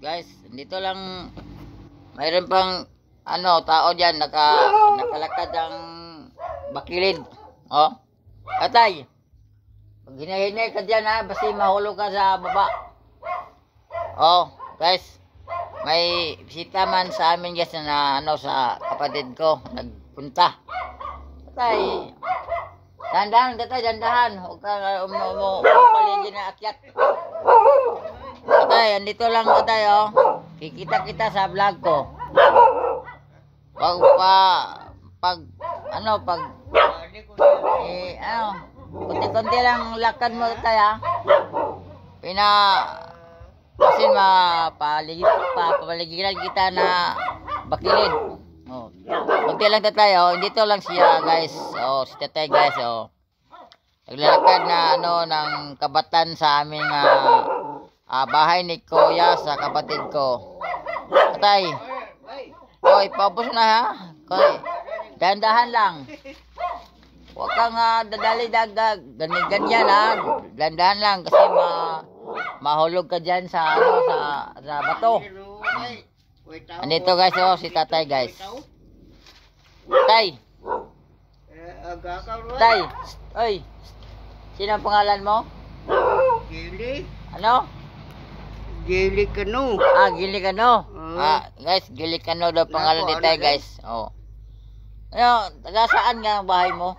guys, dito lang mayroon pang tao diyan nakalakad ang bakilid. Oh. Atay. Pag hinahinay ka diyan ha, basta mahulog ka sa baba. Oh, guys. May bisita man sa amin guys na sa kapatid ko nagpunta. Atay. Dandahan. Huwag ka paligid na akyat. Atay, andito lang atay oh. Kikita kita sa vlog ko. Kunti-kunti lang lakad mo tayo. Kasi papaligiran kita na bakilid. Oh. Kunti lang tayo. Dito lang siya guys. Oh, si tatay guys oh. Naglalakad na ng kabatan sa aming bahay ni Kuya sa kapatid ko. Tatay. Oy, paubos na ha. Dahan-dahan lang. Huwag kang dadali dagdag. Ganyan ha. Dahan-dahan lang kasi mahulog ka dyan sa bato. Andito guys oh, si tatay guys. Tay. Tay. Oy. Sino ang pangalan mo? Gili. Ano? Gili Kano. Gili Kano. Guys, Gili Kano daw pangalan ni tay guys. Oh. Taga saan nga ang bahay mo?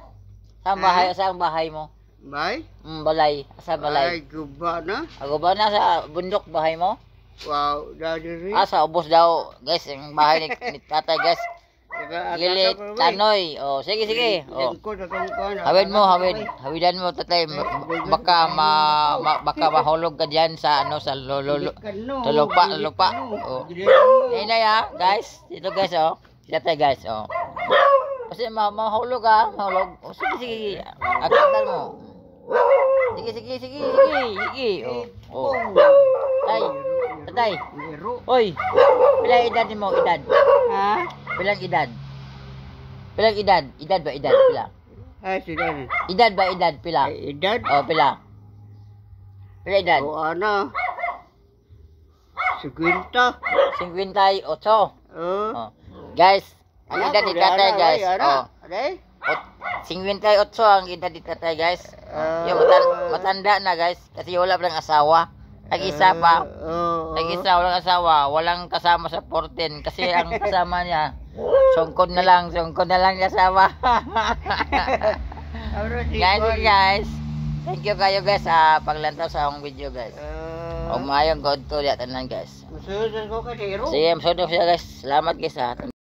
Saan bahay mo? Bay? Balay. Sa balay. Ay, guba na. Guba na sa bundok bahay mo? Wow, dadiri. Sa ubos daw. Guys, ang bahay ni tatay guys. Gili Tanoy. Oh, sige. Oh. Hawidan mo tatay. Baka mahulog ka diyan sa lupa. Oh. Inay ha, guys. Dito guys oh. Tatay guys oh. Kasi mahulog ka, mahulog. Oh, sige. Agatan mo. Sige. Oh. Tatay. Oy. Pila edad mo? Edad? Ha? Pilang edad? Edad ba edad? Pila? Sila. Edad ba edad? Pila? Edad? Oh, pila? Pila edad? O ano? 50. 58. Oh. Guys, ang edad ni tatay guys. Oh. Aray? 58 ang edad ni tatay guys. Yung matanda na guys. Kasi wala pa ng asawa. Nag-isa pa. Nag-isa, walang asawa. Walang kasama sa 14. Kasi ang kasama niya, sungkod na lang yung asawa. Guys. Thank you kayo guys sa paglantaw sa akong video guys. Umayong God to tanan guys. Masudod ko ka, Dero. Sige, masudod siya guys. Salamat guys